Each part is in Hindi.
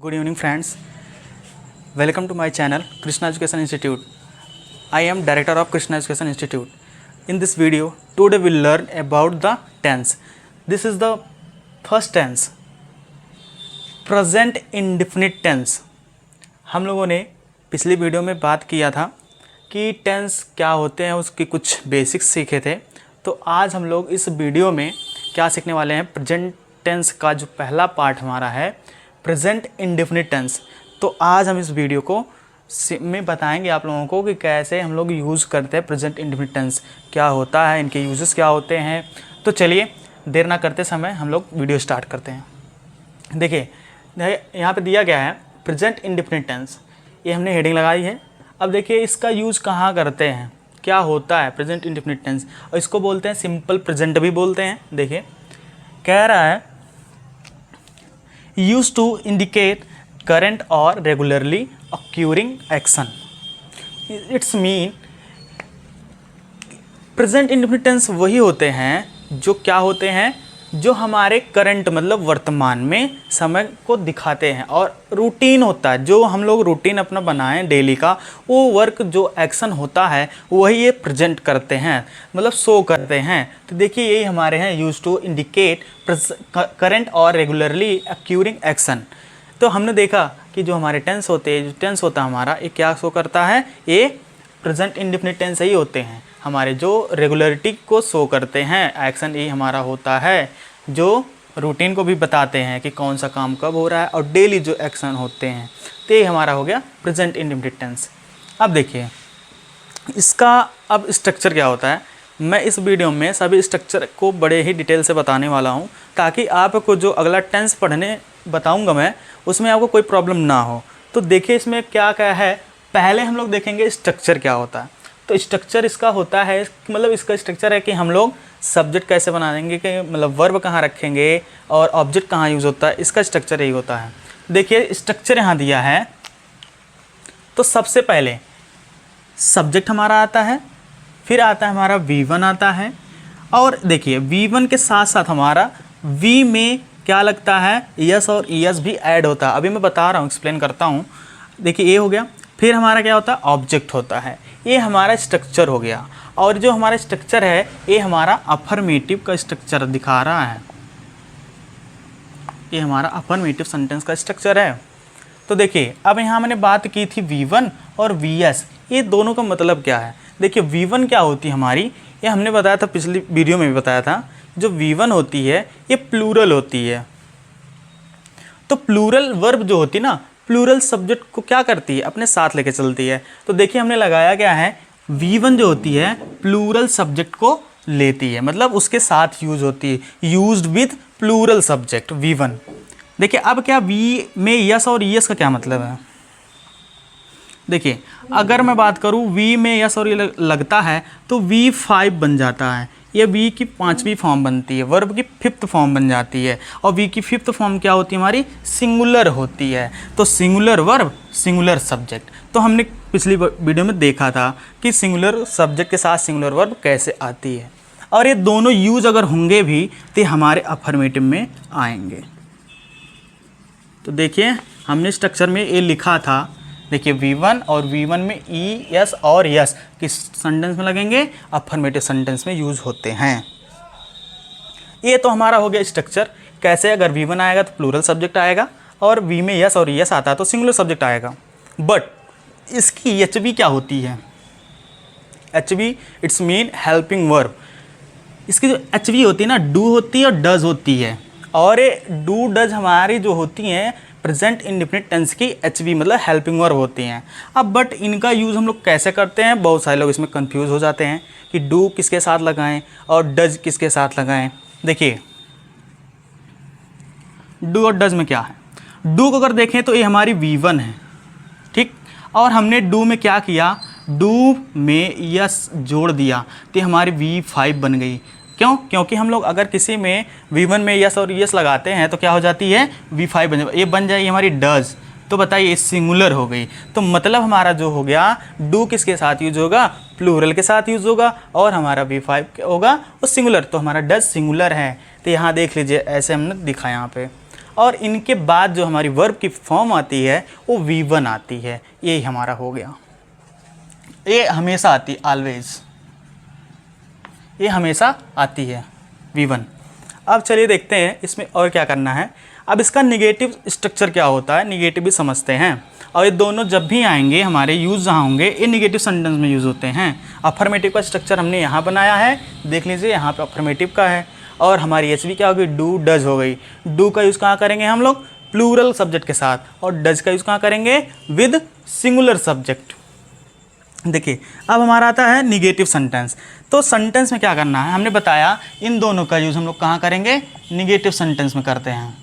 Good evening friends, welcome to my channel Krishna Education Institute. I am director of Krishna Education Institute. In this video, today we will learn about the tense. This is the first tense, present indefinite tense. हम लोगों ने पिछली वीडियो में बात किया था कि टेंस क्या होते हैं, उसकी कुछ बेसिक्स सीखे थे। तो आज हम लोग इस वीडियो में क्या सीखने वाले हैं, प्रेजेंट टेंस का जो पहला पार्ट हमारा है प्रेजेंट इंडेफिनिट टेंस। तो आज हम इस वीडियो को में बताएंगे आप लोगों को कि कैसे हम लोग यूज़ करते हैं प्रेजेंट इंडेफिनिट टेंस, क्या होता है, इनके यूजेस क्या होते हैं। तो चलिए देर ना करते समय हम लोग वीडियो स्टार्ट करते हैं। देखिए यहाँ पे दिया गया है प्रेजेंट इंडेफिनिट टेंस, ये हमने हेडिंग लगाई है। अब देखिए इसका यूज़ कहाँ करते हैं, क्या होता है प्रेजेंट इंडेफिनिट टेंस, और इसको बोलते हैं सिंपल प्रेजेंट भी बोलते हैं। देखिए कह रहा है यूज टू इंडिकेट करंट और regularly occurring action. It's mean present indefinite tense वही होते हैं जो क्या होते हैं, जो हमारे करंट मतलब वर्तमान में समय को दिखाते हैं, और रूटीन होता है जो हम लोग रूटीन अपना बनाएं डेली का, वो वर्क जो एक्शन होता है वही ये प्रेजेंट करते हैं, मतलब शो करते हैं। तो देखिए यही हमारे हैं यूज टू इंडिकेट करंट और रेगुलरली अक्यूरिंग एक्शन। तो हमने देखा कि जो हमारे टेंस होते हैं, जो टेंस होता है हमारा, ये क्या शो करता है, ये प्रेजेंट इंडेफिनिट टेंस ही होते हैं, हमारे जो रेगुलरिटी को शो करते हैं। एक्शन ये हमारा होता है जो रूटीन को भी बताते हैं कि कौन सा काम कब हो रहा है, और डेली जो एक्शन होते हैं, तो ये हमारा हो गया प्रेजेंट इंडेफिनिट टेंस। अब देखिए इसका अब स्ट्रक्चर क्या होता है, मैं इस वीडियो में सभी स्ट्रक्चर को बड़े ही डिटेल से बताने वाला हूँ, ताकि आपको जो अगला टेंस पढ़ने बताऊँगा मैं, उसमें आपको कोई प्रॉब्लम ना हो। तो देखिए इसमें क्या क्या है, पहले हम लोग देखेंगे स्ट्रक्चर क्या होता है। तो स्ट्रक्चर इसका होता है, मतलब इसका स्ट्रक्चर है कि हम लोग सब्जेक्ट कैसे बना देंगे, कि मतलब वर्ब कहाँ रखेंगे और ऑब्जेक्ट कहाँ यूज़ होता है, इसका स्ट्रक्चर यही होता है। देखिए स्ट्रक्चर यहाँ दिया है, तो सबसे पहले सब्जेक्ट हमारा आता है, फिर आता है हमारा V1 आता है, और देखिए V1 के साथ साथ हमारा V में क्या लगता है, यस और ईएस भी ऐड होता है। अभी मैं बता रहा हूँ, एक्सप्लेन करता हूँ। देखिए ये हो गया, फिर हमारा क्या होता है, ऑब्जेक्ट होता है। ये हमारा स्ट्रक्चर हो गया, और जो हमारा स्ट्रक्चर है ये हमारा अफर्मेटिव का स्ट्रक्चर दिखा रहा है, ये हमारा अफर्मेटिव सेंटेंस का स्ट्रक्चर है। तो देखिए अब यहाँ मैंने बात की थी V1 और VS, ये दोनों का मतलब क्या है। देखिए V1 क्या होती है हमारी, ये हमने बताया था, पिछली वीडियो में भी बताया था। जो V1 होती है ये प्लूरल होती है। तो प्लूरल वर्ब जो होती है ना, प्लूरल सब्जेक्ट को क्या करती है, अपने साथ लेके चलती है। तो देखिए हमने लगाया क्या है, V1 जो होती है प्लूरल सब्जेक्ट को लेती है, मतलब उसके साथ यूज होती है, used with plural subject V1। देखिए अब क्या V में यस और यस का क्या मतलब है। देखिए अगर मैं बात करूँ V में यस और ये लगता है तो V5 बन जाता है, ये V की 5वीं फॉर्म बनती है, वर्ब की 5th फॉर्म बन जाती है, और V की 5th फॉर्म क्या होती है हमारी, सिंगुलर होती है। तो सिंगुलर वर्ब सिंगुलर सब्जेक्ट, तो हमने पिछली वीडियो में देखा था कि सिंगुलर सब्जेक्ट के साथ सिंगुलर वर्ब कैसे आती है, और ये दोनों यूज अगर होंगे भी तो हमारे अफर्मेटिव में आएंगे। तो देखिए हमने स्ट्रक्चर में ये लिखा था, देखिए V1 और V1 में ई एस और यस किस सेंटेंस में लगेंगे, अफर्मेटिव सेंटेंस में यूज होते हैं। ये तो हमारा हो गया स्ट्रक्चर, कैसे अगर V1 आएगा तो प्लूरल सब्जेक्ट आएगा, और V में यस और यस आता है तो सिंगुलर सब्जेक्ट आएगा। बट इसकी HV क्या होती है, HV it's mean helping verb. इसकी जो HV होती है ना, डू होती है और डज होती है, और ये डू डज हमारी जो होती हैं प्रेजेंट इंडेफिनिट टेंस की HV मतलब हेल्पिंग वर्ब होती हैं। अब बट इनका यूज़ हम लोग कैसे करते हैं, बहुत सारे लोग इसमें कंफ्यूज हो जाते हैं कि डू किसके साथ लगाएं और डज किसके साथ लगाएं। देखिए डू और डज में क्या है, डू को अगर देखें तो ये हमारी V1 है, ठीक, और हमने डू में क्या किया, डू में यस जोड़ दिया तो हमारी V5 बन गई। क्यों, क्योंकि हम लोग अगर किसी में V1 में यस और यस लगाते हैं तो क्या हो जाती है, V5 बन जाए, ये बन जाएगी हमारी डज। तो बताइए सिंगुलर हो गई। तो मतलब हमारा जो हो गया, डू किसके साथ यूज होगा, प्लूरल के साथ यूज होगा, और हमारा V5 होगा वो सिंगुलर, तो हमारा डज सिंगुलर है। तो यहाँ देख लीजिए ऐसे हमने दिखा यहाँ पे। और इनके बाद जो हमारी वर्ब की फॉर्म आती है वो V1 आती है। ये हमारा हो गया, ये हमेशा आती है, ऑलवेज ये हमेशा आती है V1। अब चलिए देखते हैं इसमें और क्या करना है। अब इसका निगेटिव स्ट्रक्चर क्या होता है, निगेटिव भी समझते हैं। और ये दोनों जब भी आएंगे हमारे यूज़ जहाँ होंगे, ये निगेटिव सेंटेंस में यूज़ होते हैं। अफर्मेटिव का स्ट्रक्चर हमने यहाँ बनाया है, देख लीजिए यहाँ पे अफर्मेटिव का है। और हमारी एच वी क्या हो गई, डू डज हो गई। डू का यूज़ कहाँ करेंगे हम लोग, प्लूरल सब्जेक्ट के साथ, और डज का यूज़ कहाँ करेंगे, विद सिंगुलर सब्जेक्ट। देखिए अब हमारा आता है निगेटिव सेंटेंस। तो सेंटेंस में क्या करना है, हमने बताया इन दोनों का यूज़ हम लोग कहाँ करेंगे, निगेटिव सेंटेंस में करते हैं।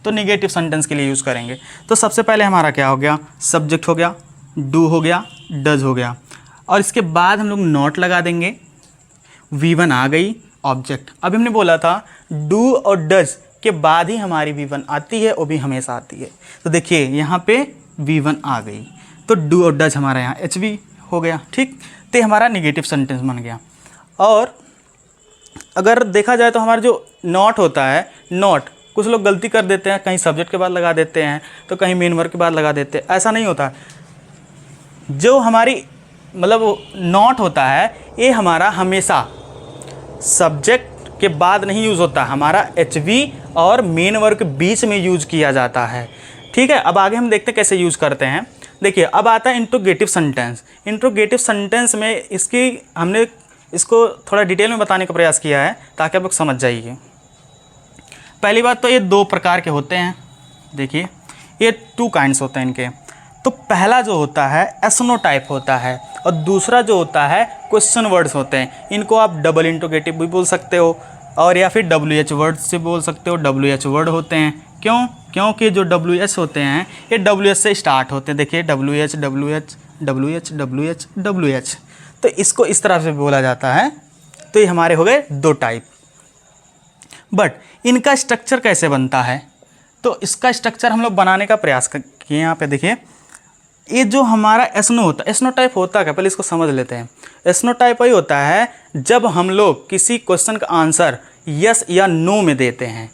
तो निगेटिव सेंटेंस के लिए यूज़ करेंगे। तो सबसे पहले हमारा क्या हो गया, सब्जेक्ट हो गया, डू हो गया, डज हो गया, और इसके बाद हम लोग नॉट लगा देंगे, V1 आ गई, ऑब्जेक्ट। अभी हमने बोला था डू और डज के बाद ही हमारी V1 आती है, वो भी हमेशा आती है। तो देखिए यहाँ पे V1 आ गई, तो डू और डज हमारा यहाँ HV हो गया, ठीक। तो हमारा निगेटिव सेंटेंस बन गया। और अगर देखा जाए तो हमारा जो नॉट होता है, नॉट कुछ लोग गलती कर देते हैं, कहीं सब्जेक्ट के बाद लगा देते हैं तो कहीं मेन वर्ब के बाद लगा देते हैं, ऐसा नहीं होता। जो हमारी मतलब नॉट होता है ये हमारा हमेशा सब्जेक्ट के बाद नहीं यूज़ होता, हमारा HV और मेन वर्ब के बीच में यूज़ किया जाता है, ठीक है। अब आगे हम देखते हैं कैसे यूज़ करते हैं। देखिए अब आता है इंट्रोगेटिव सेंटेंस। इंट्रोगेटिव सेंटेंस में इसकी हमने इसको थोड़ा डिटेल में बताने का प्रयास किया है ताकि आप लोग समझ जाइए। पहली बात तो ये दो प्रकार के होते हैं, देखिए ये 2 काइंड्स होते हैं इनके। तो पहला जो होता है एसनो टाइप होता है, और दूसरा जो होता है क्वेश्चन वर्ड्स होते हैं। इनको आप डबल इंट्रोगेटिव भी बोल सकते हो, और या फिर WH वर्ड से बोल सकते हो। WH वर्ड होते हैं, क्यों, क्योंकि जो WH होते हैं ये WH से स्टार्ट होते हैं। देखिए WH WH WH WH WH, तो इसको इस तरह से बोला जाता है। तो ये हमारे हो गए 2 टाइप। बट इनका स्ट्रक्चर कैसे बनता है, तो इसका स्ट्रक्चर हम लोग बनाने का प्रयास किए। यहाँ पे देखिए ये जो हमारा एसनो होता है, एसनो टाइप होता है क्या, पहले इसको समझ लेते हैं। एसनो टाइप वही होता है जब हम लोग किसी क्वेश्चन का आंसर यस या नो में देते हैं।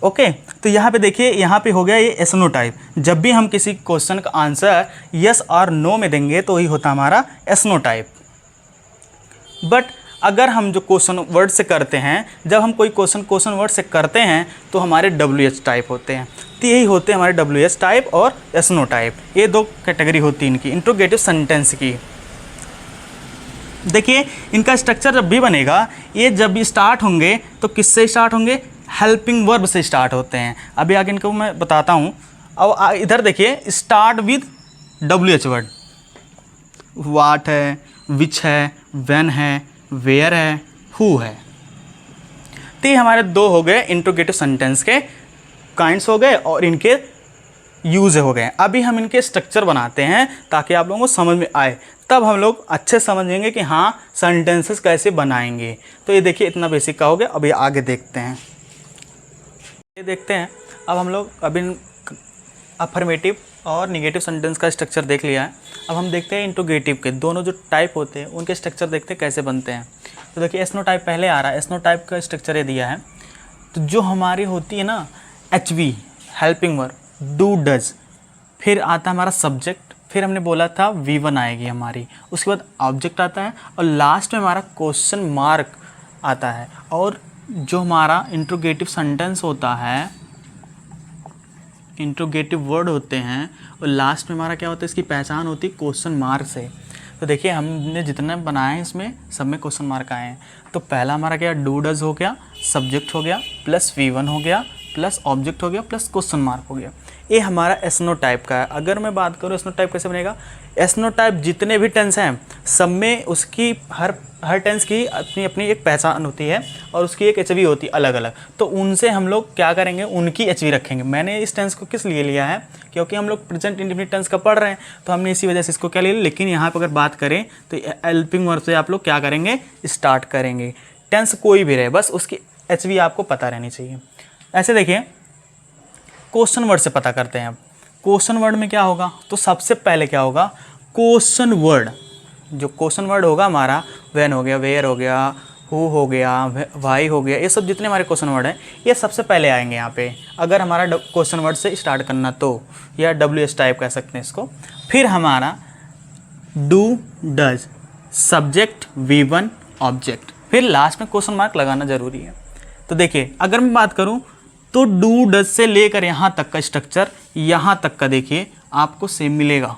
ओके, तो यहाँ पे देखिए यहाँ पे हो गया ये एसनो टाइप। जब भी हम किसी क्वेश्चन का आंसर यस और नो में देंगे तो वही होता हमारा एसनो टाइप। बट अगर हम जो क्वेश्चन वर्ड से करते हैं, जब हम कोई क्वेश्चन वर्ड से करते हैं तो हमारे WH टाइप होते हैं। तो यही होते हैं हमारे WH टाइप और एसनो टाइप, ये 2 कैटेगरी होती है इनकी इंट्रोगेटिव सेंटेंस की। देखिए इनका स्ट्रक्चर जब भी बनेगा, ये जब भी स्टार्ट होंगे तो किससे स्टार्ट होंगे, हेल्पिंग वर्ब से स्टार्ट होते हैं। अभी आगे इनको मैं बताता हूँ। अब इधर देखिए स्टार्ट विद WH वर्ड, वाट है, विच है, व्हेन है, वेयर है, हु है। तो ये हमारे 2 हो गए इंट्रोगेटिव सेंटेंस के काइंड्स हो गए और इनके यूज हो गए। अभी हम इनके स्ट्रक्चर बनाते हैं ताकि आप लोगों को समझ में आए, तब हम लोग अच्छे समझेंगे कि हाँ सेंटेंसेस कैसे बनाएंगे। तो ये देखिए इतना बेसिक का हो गया। अभी आगे देखते हैं, ये देखते हैं। अब हम लोग अभी अफर्मेटिव और निगेटिव सेंटेंस का स्ट्रक्चर देख लिया है। अब हम देखते हैं इंट्रोगेटिव के दोनों जो टाइप होते हैं उनके स्ट्रक्चर देखते हैं कैसे बनते हैं। तो देखिए एसनो टाइप पहले आ रहा है। एसनो टाइप का स्ट्रक्चर ये दिया है। तो जो हमारी होती है ना HV helping verb, do does, फिर आता है हमारा सब्जेक्ट, फिर हमने बोला था V1 आएगी हमारी, उसके बाद ऑब्जेक्ट आता है और लास्ट में हमारा क्वेश्चन मार्क आता है। और जो हमारा इंट्रोगेटिव सेंटेंस होता है, इंट्रोगेटिव वर्ड होते हैं, और लास्ट में हमारा क्या होता है, इसकी पहचान होती है क्वेश्चन मार्क से। तो देखिए हमने जितने बनाए हैं इसमें सब में क्वेश्चन मार्क आए हैं। तो पहला हमारा क्या, डू डज हो गया, सब्जेक्ट हो गया, प्लस V1 हो गया, प्लस ऑब्जेक्ट हो गया, प्लस क्वेश्चन मार्क हो गया। ये हमारा एसनो टाइप का है। अगर मैं बात करूँ एसनो टाइप कैसे बनेगा, एसनो टाइप जितने भी टेंस हैं सब में उसकी हर टेंस की अपनी अपनी एक पहचान होती है और उसकी एक HV होती है अलग अलग। तो उनसे हम लोग क्या करेंगे, उनकी HV रखेंगे। मैंने इस टेंस को किस लिए लिया है, क्योंकि हम लोग प्रेजेंट इंडेफिनिट टेंस का पढ़ रहे हैं, तो हमने इसी वजह से इसको क्या लिया। लेकिन यहाँ पर अगर बात करें तो हेल्पिंग वर्ब से आप लोग क्या करेंगे, स्टार्ट करेंगे। टेंस कोई भी रहे, बस उसकी HV आपको पता रहनी चाहिए। ऐसे देखिए क्वेश्चन वर्ड से पता करते हैं। अब क्वेश्चन वर्ड में क्या होगा, तो सबसे पहले क्या होगा, क्वेश्चन वर्ड। जो क्वेश्चन वर्ड होगा हमारा व्हेन हो गया, वेयर हो गया, हु हो गया, वाई हो गया, ये सब जितने हमारे क्वेश्चन वर्ड हैं ये सबसे पहले आएंगे यहाँ पे, अगर हमारा क्वेश्चन वर्ड से स्टार्ट करना तो, या WH टाइप कह सकते हैं इसको। फिर हमारा do does, subject V1 object, फिर लास्ट में क्वेश्चन मार्क लगाना जरूरी है। तो देखिए अगर मैं बात करूँ तो डू डज से लेकर यहाँ तक का स्ट्रक्चर, यहाँ तक का देखिए आपको सेम मिलेगा।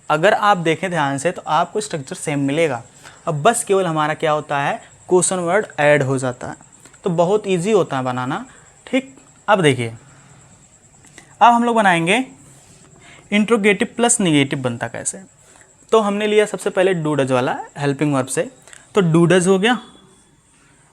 अगर आप देखें ध्यान से तो आपको स्ट्रक्चर सेम मिलेगा। अब बस केवल हमारा क्या होता है, क्वेश्चन वर्ड ऐड हो जाता है, तो बहुत इजी होता है बनाना। ठीक, अब देखिए अब हम लोग बनाएंगे इंट्रोगेटिव प्लस निगेटिव बनता कैसे। तो हमने लिया सबसे पहले डू डज वाला हेल्पिंग वर्ब से, तो डू डज हो गया,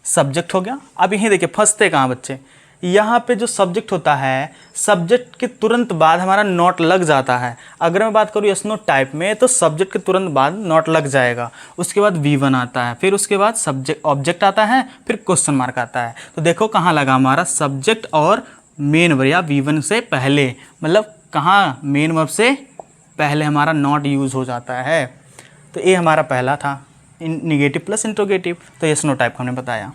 सब्जेक्ट हो गया। अब यहीं देखिए फंसते कहाँ बच्चे, यहाँ पे जो सब्जेक्ट होता है, सब्जेक्ट के तुरंत बाद हमारा नॉट लग जाता है। अगर मैं बात करूँ यस नो टाइप में तो सब्जेक्ट के तुरंत बाद नॉट लग जाएगा, उसके बाद V1 आता है, फिर उसके बाद सब्जेक्ट ऑब्जेक्ट आता है, फिर क्वेश्चन मार्क आता है। तो देखो कहाँ लगा हमारा सब्जेक्ट और मेन वर्ब, या V1 से पहले, मतलब कहाँ मेन वर्ब से पहले हमारा नॉट यूज़ हो जाता है। तो ये हमारा पहला था निगेटिव प्लस इंट्रोगेटिव, तो यस नो टाइप हमने बताया।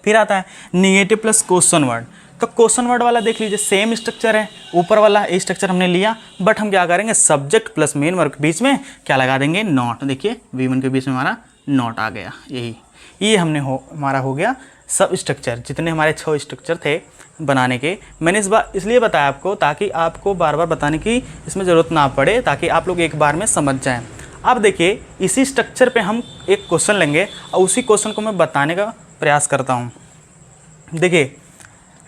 फिर आता है निगेटिव प्लस क्वेश्चन वर्ड। तो क्वेश्चन वर्ड वाला देख लीजिए सेम स्ट्रक्चर है, ऊपर वाला ये स्ट्रक्चर हमने लिया, बट हम क्या करेंगे सब्जेक्ट प्लस मेन वर्ब के बीच में क्या लगा देंगे, नॉट। देखिए V1 के बीच में हमारा नॉट आ गया, ये हमने हमारा हो गया सब स्ट्रक्चर। जितने हमारे 6 स्ट्रक्चर थे बनाने के, मैंने इस बार इसलिए बताया आपको ताकि आपको बार बार बताने की इसमें ज़रूरत ना पड़े, ताकि आप लोग एक बार में समझ जाएँ। अब देखिए इसी स्ट्रक्चर पे हम एक क्वेश्चन लेंगे और उसी क्वेश्चन को मैं बताने का प्रयास करता हूँ। देखिए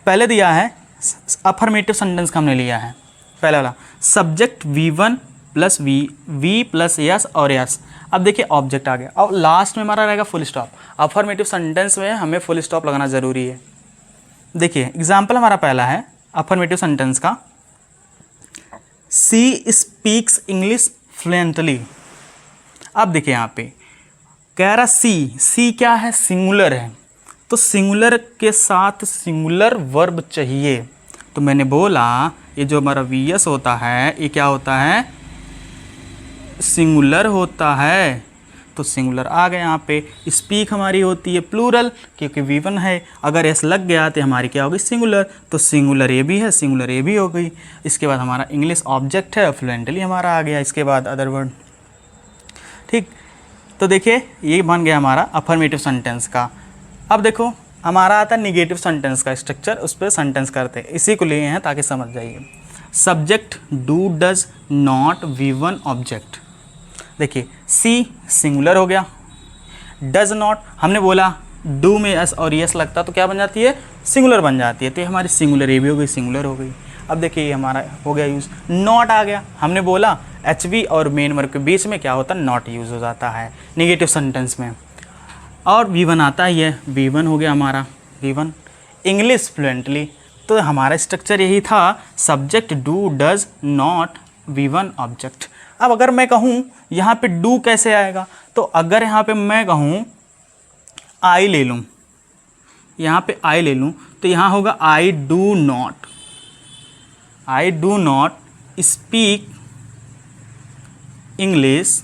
पहले दिया है अफर्मेटिव सेंटेंस का हमने लिया है, पहला वाला subject V1 plus V plus yes और यस। अब देखिए ऑब्जेक्ट आ गया और लास्ट में हमारा रहेगा फुल स्टॉप। अफर्मेटिव सेंटेंस में हमें फुल स्टॉप लगाना ज़रूरी है। देखिए एग्जाम्पल हमारा पहला है अफर्मेटिव सेंटेंस का, सी स्पीक्स इंग्लिश फ्लुएंटली। अब देखिए यहाँ पे कह रहा सी क्या है, सिंगुलर है, तो सिंगुलर के साथ सिंगुलर वर्ब चाहिए। तो मैंने बोला ये जो हमारा VS होता है ये क्या होता है, सिंगुलर होता है, तो सिंगुलर आ गया यहाँ पे। स्पीक हमारी होती है प्लूरल, क्योंकि V1 है, अगर एस लग गया तो हमारी क्या होगी सिंगुलर, तो सिंगुलर ये भी है, सिंगुलर ये भी हो गई। इसके बाद हमारा इंग्लिश ऑब्जेक्ट है, फ्लुएंटली हमारा आ गया, इसके बाद अदर वर्ड। ठीक, तो देखिए ये बन गया हमारा अफर्मेटिव सेंटेंस का। अब देखो हमारा आता है निगेटिव सेंटेंस का स्ट्रक्चर, उस पर सेंटेंस करते हैं, इसी को लिए हैं ताकि समझ जाइए। Subject do does not V1 object. देखिए सी सिंगुलर हो गया, डज नॉट हमने बोला डू में एस और यस लगता तो क्या बन जाती है, सिंगुलर बन जाती है, तो ये हमारी सिंगुलर ये भी हो गई, सिंगुलर हो गई। अब देखिए ये हमारा हो गया यूज़, नॉट आ गया, हमने बोला HV और मेन वर्ब के बीच में क्या होता है, नॉट यूज़ हो जाता है निगेटिव सेंटेंस में। और V1 आता है, ये V1 हो गया हमारा, V1 इंग्लिश फ्लुएंटली। तो हमारा स्ट्रक्चर यही था, subject do does not V1 object. अब अगर मैं कहूँ यहाँ पे डू कैसे आएगा, तो अगर यहाँ पे मैं कहूँ आई ले लूँ, यहाँ पे आई ले लूँ, तो यहाँ होगा I do not speak English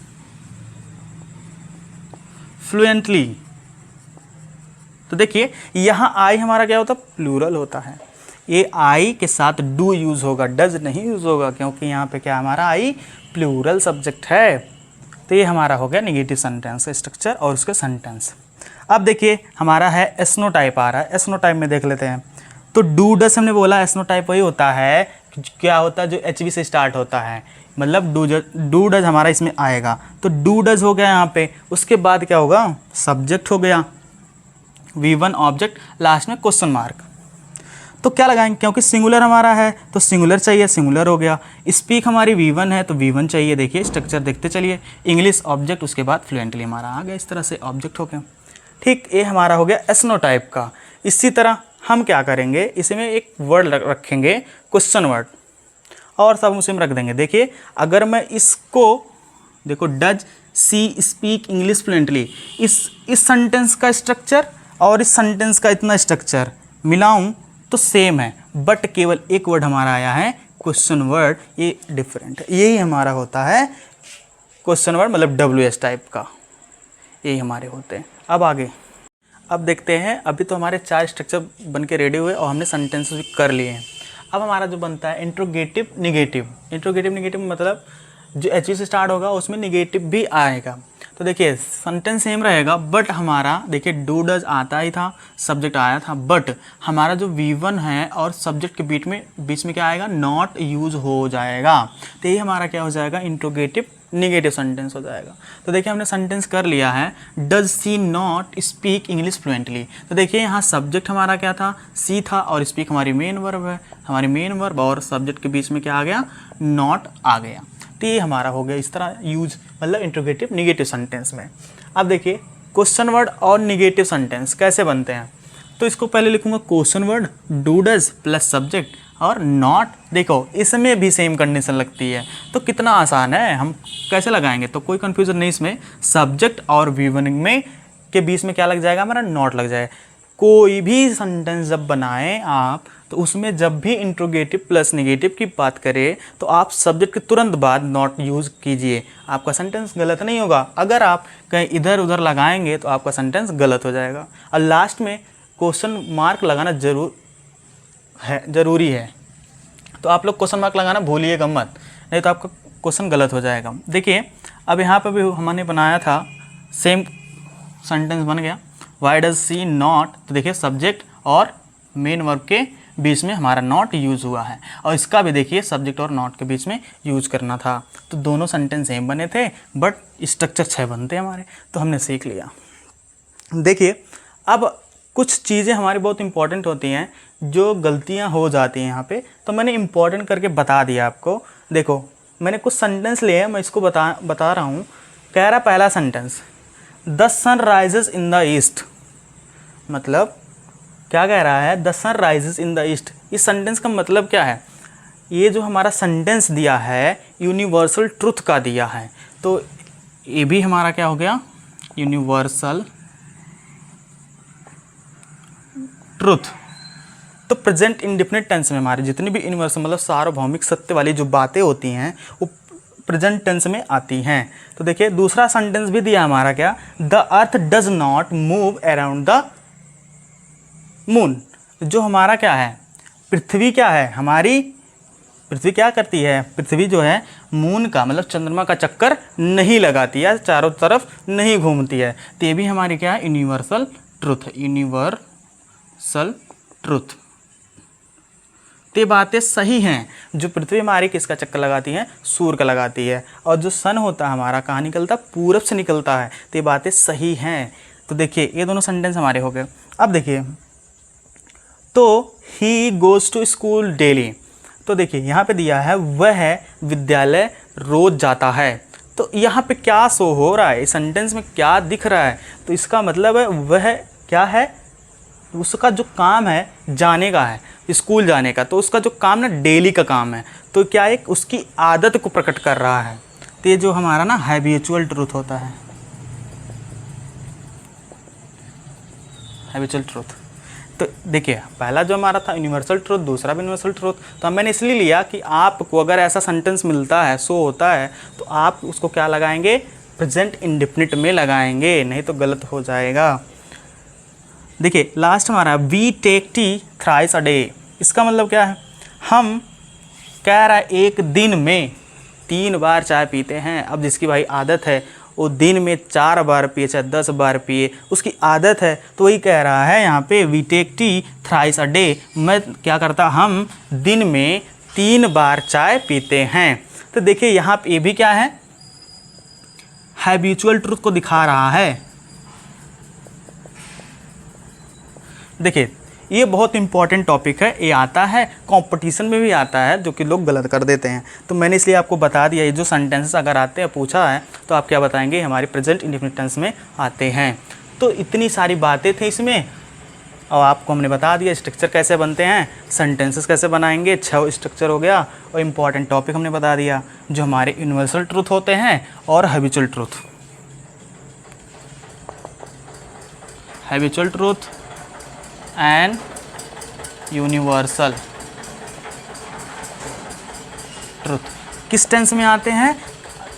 fluently. तो देखिए यहाँ आई हमारा क्या होता है, प्लूरल होता है, ये आई के साथ डू यूज़ होगा, डज नहीं यूज़ होगा, क्योंकि यहाँ पे क्या हमारा आई प्लूरल सब्जेक्ट है। तो ये हमारा हो गया निगेटिव सेंटेंस का स्ट्रक्चर और उसके सेंटेंस। अब देखिए हमारा है एसनो टाइप आ रहा है, एसनो टाइप में देख लेते हैं। तो डू डज हमने बोला एसनो टाइप वही होता है, क्या होता है जो HV से स्टार्ट होता है, मतलब डू डज हमारा इसमें आएगा। तो डू डज हो गया यहाँ पे, उसके बाद क्या होगा, सब्जेक्ट हो गया V1 ऑब्जेक्ट, लास्ट में क्वेश्चन मार्क। तो क्या लगाएंगे, क्योंकि सिंगुलर हमारा है तो सिंगुलर चाहिए, सिंगुलर हो गया। स्पीक हमारी V1 है तो V1 चाहिए। देखिए स्ट्रक्चर देखते चलिए, इंग्लिश ऑब्जेक्ट, उसके बाद फ्लुएंटली हमारा आ गया, इस तरह से ऑब्जेक्ट हो गया। ठीक, ये हमारा हो गया एसनो टाइप का। इसी तरह हम क्या करेंगे, इसमें एक वर्ड रखेंगे क्वेश्चन वर्ड, और सब उसी में रख देंगे। देखिए अगर मैं इसको देखो, does she speak English fluently, इस सेंटेंस का स्ट्रक्चर और इस सेंटेंस का इतना स्ट्रक्चर मिलाऊं तो सेम है, बट केवल एक वर्ड हमारा आया है क्वेश्चन वर्ड, ये डिफरेंट है। यही हमारा होता है क्वेश्चन वर्ड, मतलब WH टाइप का। यही हमारे होते हैं। अब आगे अब देखते हैं, अभी तो हमारे 4 स्ट्रक्चर बन के रेडी हुए और हमने सेंटेंसेस भी कर लिए हैं। अब हमारा जो बनता है इंट्रोगेटिव निगेटिव। इंट्रोगेटिव निगेटिव मतलब जो एच से स्टार्ट होगा उसमें निगेटिव भी आएगा। तो देखिए सेंटेंस सेम रहेगा, बट हमारा देखिए डू डज आता ही था, सब्जेक्ट आया था, बट हमारा जो V1 है और सब्जेक्ट के बीच में क्या आएगा, नॉट यूज हो जाएगा। तो ये हमारा क्या हो जाएगा, इंट्रोगेटिव निगेटिव सेंटेंस हो जाएगा। तो देखिए हमने सेंटेंस कर लिया है, does she not speak English fluently. तो देखिए यहाँ सब्जेक्ट हमारा क्या था, सी था, और स्पीक हमारी मेन वर्ब है, हमारी मेन वर्ब और सब्जेक्ट के बीच में क्या आ गया, नॉट आ गया। तो ये हमारा हो गया इस तरह यूज, मतलब इंट्रोगेटिव निगेटिव सेंटेंस में। अब देखिए क्वेश्चन वर्ड और निगेटिव सेंटेंस कैसे बनते हैं। तो इसको पहले लिखूंगा question word do does plus subject और नॉट। देखो इसमें भी सेम कंडीशन लगती है, तो कितना आसान है, हम कैसे लगाएंगे, तो कोई कंफ्यूजन नहीं इसमें। सब्जेक्ट और V1 में के बीच में क्या लग जाएगा, हमारा नॉट लग जाएगा। कोई भी सेंटेंस जब बनाएं आप, तो उसमें जब भी इंट्रोगेटिव प्लस निगेटिव की बात करें तो आप सब्जेक्ट के तुरंत बाद नॉट यूज़ कीजिए, आपका सेंटेंस गलत नहीं होगा। अगर आप कहीं इधर उधर लगाएंगे तो आपका सेंटेंस गलत हो जाएगा। और लास्ट में क्वेश्चन मार्क लगाना ज़रूरी है, तो आप लोग क्वेश्चन मार्क लगाना भूलिएगा मत, नहीं तो आपका क्वेश्चन गलत हो जाएगा। देखिए अब यहाँ पर भी हमने बनाया था, सेम सेंटेंस बन गया, वाई डज सी नॉट। तो देखिए सब्जेक्ट और मेन वर्ब के बीच में हमारा नॉट यूज़ हुआ है, और इसका भी देखिए सब्जेक्ट और नॉट के बीच में यूज़ करना था। तो दोनों सेंटेंस सेम बने थे, बट स्ट्रक्चर 6 बनते हैं हमारे, तो हमने सीख लिया। देखिए अब कुछ चीज़ें हमारी बहुत इंपॉर्टेंट होती हैं, जो गलतियां हो जाती हैं यहाँ पे, तो मैंने इंपॉर्टेंट करके बता दिया आपको। देखो मैंने कुछ सेंटेंस लिए हैं, मैं इसको बता रहा हूँ। कह रहा पहला sentence, the sun rises in the east, मतलब क्या कह रहा है, the sun rises in the east. इस सेंटेंस का मतलब क्या है, ये जो हमारा सेंटेंस दिया है यूनिवर्सल ट्रुथ का दिया है, तो ये भी हमारा क्या हो गया, यूनिवर्सल ट्रुथ। तो प्रेजेंट इंडेफिनिट टेंस में हमारे जितनी भी यूनिवर्सल मतलब सार्वभौमिक सत्य वाली जो बातें होती हैं वो प्रेजेंट टेंस में आती हैं। तो देखिए दूसरा सेंटेंस भी दिया हमारा क्या, the earth does not move around the moon. जो हमारा क्या है, पृथ्वी क्या है, हमारी पृथ्वी क्या करती है, पृथ्वी जो है मून का मतलब चंद्रमा का चक्कर नहीं लगाती है, चारों तरफ नहीं घूमती है। तो ये भी हमारी क्या है, यूनिवर्सल ट्रुथ, यूनिवर्सल ट्रुथ। ये बातें सही हैं, जो पृथ्वी हमारी किसका चक्कर लगाती है, सूर्य का लगाती है, और जो सन होता है हमारा कहाँ निकलता है, पूरब से निकलता है। तो ये बातें सही हैं। तो देखिए ये दोनों सेंटेंस हमारे हो गए। अब देखिए, तो he goes to school daily. तो देखिए यहाँ पे दिया है वह विद्यालय रोज जाता है। तो यहाँ पे क्या शो हो रहा है, इस सेंटेंस में क्या दिख रहा है, तो इसका मतलब है वह क्या है, उसका जो काम है जाने का है, स्कूल जाने का, तो उसका जो काम ना डेली का काम है, तो क्या एक उसकी आदत को प्रकट कर रहा है। तो ये जो हमारा ना हैबिचुअल ट्रूथ होता है, हैबिचुअल ट्रूथ। तो देखिए पहला जो हमारा था यूनिवर्सल ट्रूथ, दूसरा भी यूनिवर्सल ट्रूथ। तो मैंने इसलिए लिया कि आपको अगर ऐसा सेंटेंस मिलता है, शो होता है, तो आप उसको क्या लगाएंगे, प्रेजेंट इंडेफिनिट में लगाएंगे, नहीं तो गलत हो जाएगा। देखिए लास्ट हमारा we take tea thrice a day. इसका मतलब क्या है, हम कह रहा है एक दिन में 3 बार चाय पीते हैं। अब जिसकी भाई आदत है वो दिन में 4 बार पिए चाहे 10 बार पिए, उसकी आदत है, तो वही कह रहा है यहाँ पे we take tea thrice a day. मैं क्या करता, हम दिन में 3 बार चाय पीते हैं। तो देखिए यहाँ पे ये भी क्या है, हैबिचुअल ट्रूथ को दिखा रहा है। देखिए ये बहुत इंपॉर्टेंट टॉपिक है, ये आता है कंपटीशन में भी आता है, जो कि लोग गलत कर देते हैं। तो मैंने इसलिए आपको बता दिया, ये जो सेंटेंसेस अगर आते हैं पूछा है तो आप क्या बताएंगे, हमारे प्रेजेंट इंडेफिनिट टेंस में आते हैं। तो इतनी सारी बातें थी इसमें, और आपको हमने बता दिया स्ट्रक्चर कैसे बनते हैं, सेंटेंसेस कैसे बनाएंगे, 6 स्ट्रक्चर हो गया, और इम्पॉर्टेंट टॉपिक हमने बता दिया जो हमारे यूनिवर्सल ट्रूथ होते हैं और habitual truth. Habitual truth and universal truth किस टेंस में आते हैं,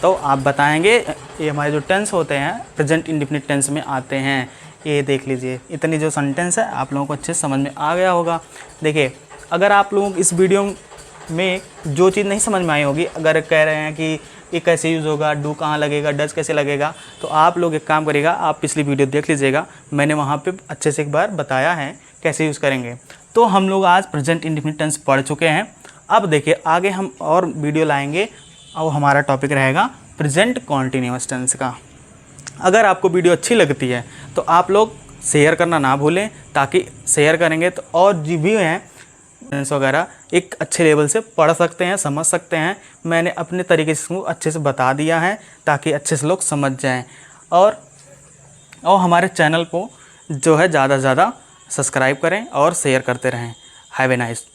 तो आप बताएंगे। ये हमारे जो टेंस होते हैं प्रेजेंट इंडेफिनिट टेंस में आते हैं। ये देख लीजिए, इतनी जो सेंटेंस है आप लोगों को अच्छे से समझ में आ गया होगा। देखिए, अगर आप लोग इस वीडियो में जो चीज़ नहीं समझ में आई होगी, अगर कह रहे हैं कि ये कैसे यूज़ होगा, डू कहाँ लगेगा, डज कैसे लगेगा, तो आप लोग एक काम करिएगा, आप पिछली वीडियो देख लीजिएगा, मैंने वहाँ पे अच्छे से एक बार बताया है कैसे यूज़ करेंगे। तो हम लोग आज प्रेजेंट इंडेफिनिट टेंस पढ़ चुके हैं। अब देखिए आगे हम और वीडियो लाएंगे और हमारा टॉपिक रहेगा प्रेजेंट कॉन्टिन्यूअस टेंस का। अगर आपको वीडियो अच्छी लगती है तो आप लोग शेयर करना ना भूलें, ताकि शेयर करेंगे तो और जो भी हैं टेंस वगैरह एक अच्छे लेवल से पढ़ सकते हैं, समझ सकते हैं। मैंने अपने तरीके से इसको अच्छे से बता दिया है ताकि अच्छे से लोग समझ जाएं। और हमारे चैनल को जो है ज़्यादा से ज़्यादा सब्सक्राइब करें और शेयर करते रहें। Have a nice